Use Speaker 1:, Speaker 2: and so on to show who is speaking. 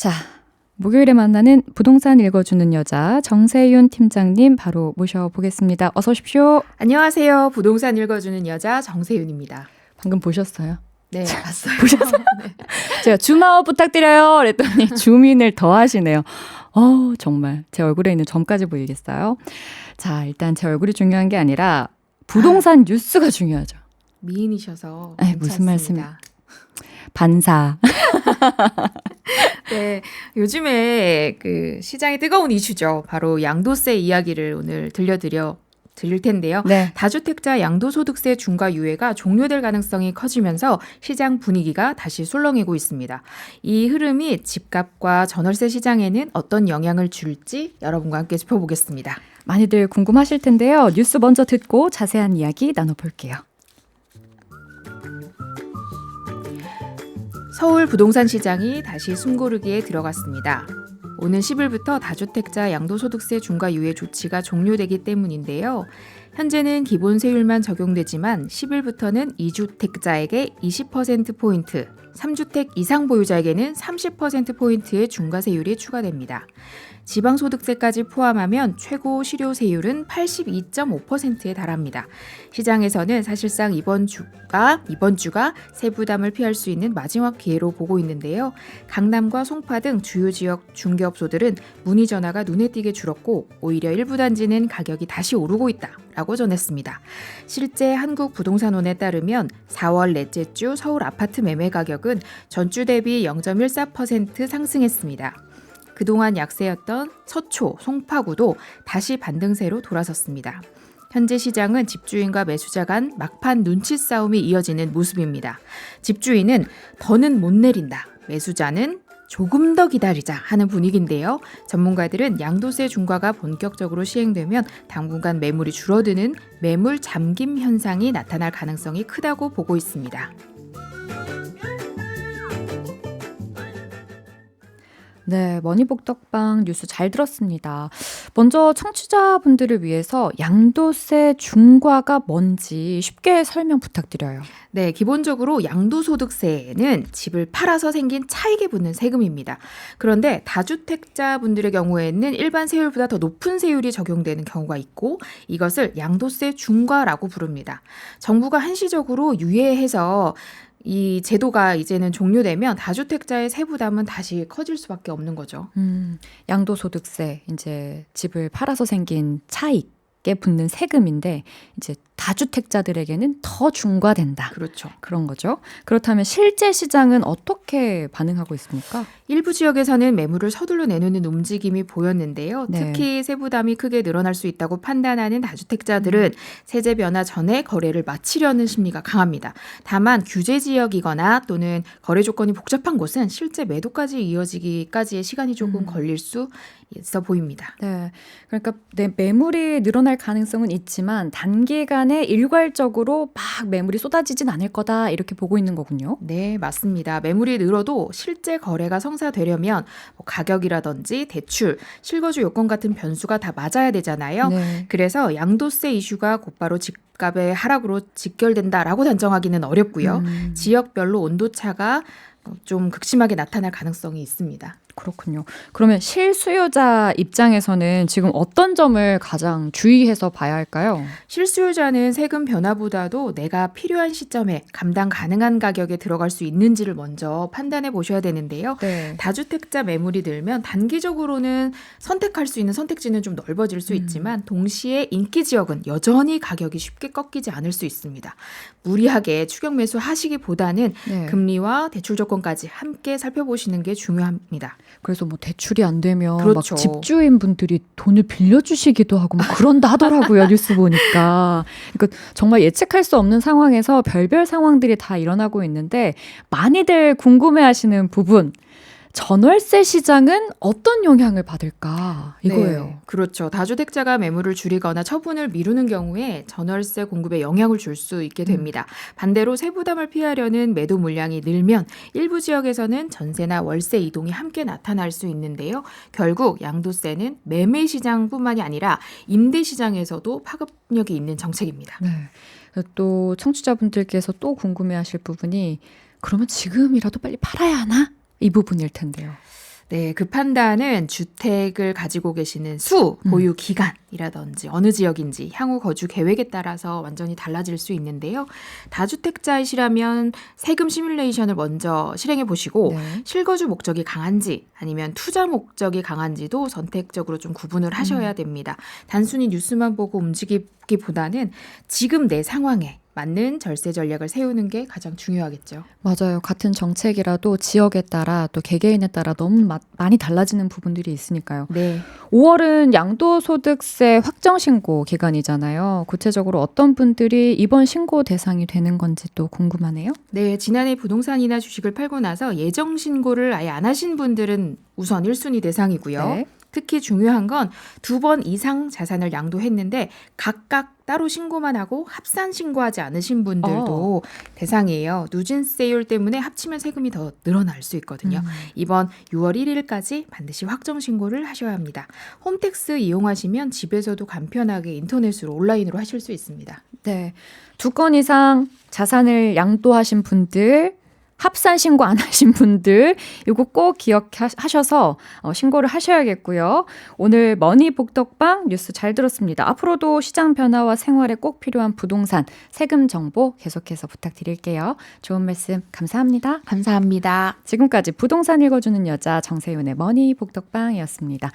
Speaker 1: 자, 목요일에 만나는 부동산 읽어주는 여자 정세윤 팀장님 바로 모셔보겠습니다. 어서 오십시오.
Speaker 2: 안녕하세요. 부동산 읽어주는 여자 정세윤입니다.
Speaker 1: 방금 보셨어요?
Speaker 2: 네, 봤어요.
Speaker 1: 보셨어요?
Speaker 2: 네.
Speaker 1: 제가 줌아웃 부탁드려요. 그랬더니 줌인을 더 하시네요. 정말 제 얼굴에 있는 점까지 보이겠어요? 자, 일단 제 얼굴이 중요한 게 아니라 부동산 뉴스가 중요하죠.
Speaker 2: 미인이셔서
Speaker 1: 에이, 무슨
Speaker 2: 괜찮습니다.
Speaker 1: 반사.
Speaker 2: 네, 요즘에 그 시장이 뜨거운 이슈죠. 바로 양도세 이야기를 오늘 드릴 텐데요.
Speaker 1: 네.
Speaker 2: 다주택자 양도소득세 중과 유예가 종료될 가능성이 커지면서 시장 분위기가 다시 술렁이고 있습니다. 이 흐름이 집값과 전월세 시장에는 어떤 영향을 줄지 여러분과 함께 짚어보겠습니다.
Speaker 1: 많이들 궁금하실 텐데요. 뉴스 먼저 듣고 자세한 이야기 나눠볼게요.
Speaker 2: 서울 부동산 시장이 다시 숨고르기에 들어갔습니다. 오는 10일부터 다주택자 양도소득세 중과 유예 조치가 종료되기 때문인데요. 현재는 기본 세율만 적용되지만 10일부터는 2주택자에게 20%포인트, 3주택 이상 보유자에게는 30%포인트의 중과세율이 추가됩니다. 지방소득세까지 포함하면 최고 실효세율은 82.5%에 달합니다. 시장에서는 사실상 이번 주가 세부담을 피할 수 있는 마지막 기회로 보고 있는데요. 강남과 송파 등 주요 지역 중개업소들은 문의 전화가 눈에 띄게 줄었고 오히려 일부 단지는 가격이 다시 오르고 있다라고 전했습니다. 실제 한국부동산원에 따르면 4월 넷째 주 서울 아파트 매매 가격은 전주 대비 0.14% 상승했습니다. 그동안 약세였던 서초, 송파구도 다시 반등세로 돌아섰습니다. 현재 시장은 집주인과 매수자 간 막판 눈치 싸움이 이어지는 모습입니다. 집주인은 더는 못 내린다, 매수자는 조금 더 기다리자 하는 분위기인데요. 전문가들은 양도세 중과가 본격적으로 시행되면 당분간 매물이 줄어드는 매물 잠김 현상이 나타날 가능성이 크다고 보고 있습니다.
Speaker 1: 네, 머니복덕방 뉴스 잘 들었습니다. 먼저 청취자분들을 위해서 양도세 중과가 뭔지 쉽게 설명 부탁드려요.
Speaker 2: 네, 기본적으로 양도소득세는 집을 팔아서 생긴 차익에 붙는 세금입니다. 그런데 다주택자분들의 경우에는 일반 세율보다 더 높은 세율이 적용되는 경우가 있고 이것을 양도세 중과라고 부릅니다. 정부가 한시적으로 유예해서 이 제도가 이제는 종료되면 다주택자의 세부담은 다시 커질 수밖에 없는 거죠.
Speaker 1: 양도소득세, 이제 집을 팔아서 생긴 차익에 붙는 세금인데 이제 다주택자들에게는 더 중과된다.
Speaker 2: 그렇죠.
Speaker 1: 그런 거죠. 그렇다면 실제 시장은 어떻게 반응하고 있습니까?
Speaker 2: 일부 지역에서는 매물을 서둘러 내놓는 움직임이 보였는데요.
Speaker 1: 네.
Speaker 2: 특히 세부담이 크게 늘어날 수 있다고 판단하는 다주택자들은 세제 변화 전에 거래를 마치려는 심리가 강합니다. 다만 규제 지역이거나 또는 거래 조건이 복잡한 곳은 실제 매도까지 이어지기까지의 시간이 조금 걸릴 수 있어 보입니다.
Speaker 1: 네, 그러니까 매물이 늘어날 가능성은 있지만 단기간에 일괄적으로 막 매물이 쏟아지진 않을 거다 이렇게 보고 있는 거군요.
Speaker 2: 네, 맞습니다. 매물이 늘어도 실제 거래가 성사되려면 가격이라든지 대출, 실거주 요건 같은 변수가 다 맞아야 되잖아요.
Speaker 1: 네.
Speaker 2: 그래서 양도세 이슈가 곧바로 집값의 하락으로 직결된다라고 단정하기는 어렵고요. 지역별로 온도차가 좀 극심하게 나타날 가능성이 있습니다.
Speaker 1: 그렇군요. 그러면 실수요자 입장에서는 지금 어떤 점을 가장 주의해서 봐야 할까요?
Speaker 2: 실수요자는 세금 변화보다도 내가 필요한 시점에 감당 가능한 가격에 들어갈 수 있는지를 먼저 판단해 보셔야 되는데요.
Speaker 1: 네.
Speaker 2: 다주택자 매물이 늘면 단기적으로는 선택할 수 있는 선택지는 좀 넓어질 수 있지만 동시에 인기 지역은 여전히 가격이 쉽게 꺾이지 않을 수 있습니다. 무리하게 추격 매수 하시기보다는
Speaker 1: 네.
Speaker 2: 금리와 대출 조건까지 함께 살펴보시는 게 중요합니다.
Speaker 1: 그래서 뭐 대출이 안 되면
Speaker 2: 그렇죠.
Speaker 1: 막 집주인분들이 돈을 빌려주시기도 하고 막 그런다 하더라고요. 뉴스 보니까. 그러니까 정말 예측할 수 없는 상황에서 별별 상황들이 다 일어나고 있는데 많이들 궁금해하시는 부분. 전월세 시장은 어떤 영향을 받을까 이거예요.
Speaker 2: 네, 그렇죠. 다주택자가 매물을 줄이거나 처분을 미루는 경우에 전월세 공급에 영향을 줄 수 있게 됩니다. 반대로 세부담을 피하려는 매도 물량이 늘면 일부 지역에서는 전세나 월세 이동이 함께 나타날 수 있는데요. 결국 양도세는 매매 시장뿐만이 아니라 임대 시장에서도 파급력이 있는 정책입니다.
Speaker 1: 네. 또 청취자분들께서 또 궁금해하실 부분이 그러면 지금이라도 빨리 팔아야 하나? 이 부분일 텐데요.
Speaker 2: 네, 그 판단은 주택을 가지고 계시는 수, 보유 기간이라든지 어느 지역인지 향후 거주 계획에 따라서 완전히 달라질 수 있는데요. 다주택자이시라면 세금 시뮬레이션을 먼저 실행해 보시고
Speaker 1: 네.
Speaker 2: 실거주 목적이 강한지 아니면 투자 목적이 강한지도 선택적으로 좀 구분을 하셔야 됩니다. 단순히 뉴스만 보고 움직이기보다는 지금 내 상황에 맞는 절세 전략을 세우는 게 가장 중요하겠죠.
Speaker 1: 맞아요. 같은 정책이라도 지역에 따라 또 개개인에 따라 너무 많이 달라지는 부분들이 있으니까요.
Speaker 2: 네.
Speaker 1: 5월은 양도소득세 확정신고 기간이잖아요. 구체적으로 어떤 분들이 이번 신고 대상이 되는 건지 또 궁금하네요.
Speaker 2: 네, 지난해 부동산이나 주식을 팔고 나서 예정 신고를 아예 안 하신 분들은 우선 1순위 대상이고요.
Speaker 1: 네.
Speaker 2: 특히 중요한 건 2번 이상 자산을 양도했는데 각각 따로 신고만 하고 합산 신고하지 않으신 분들도 대상이에요. 누진세율 때문에 합치면 세금이 더 늘어날 수 있거든요. 이번 6월 1일까지 반드시 확정 신고를 하셔야 합니다. 홈택스 이용하시면 집에서도 간편하게 인터넷으로 온라인으로 하실 수 있습니다.
Speaker 1: 네. 2건 이상 자산을 양도하신 분들, 합산 신고 안 하신 분들 이거 꼭 기억하셔서 신고를 하셔야겠고요. 오늘 머니 복덕방 뉴스 잘 들었습니다. 앞으로도 시장 변화와 생활에 꼭 필요한 부동산 세금 정보 계속해서 부탁드릴게요. 좋은 말씀 감사합니다.
Speaker 2: 감사합니다.
Speaker 1: 지금까지 부동산 읽어주는 여자 정세윤의 머니 복덕방이었습니다.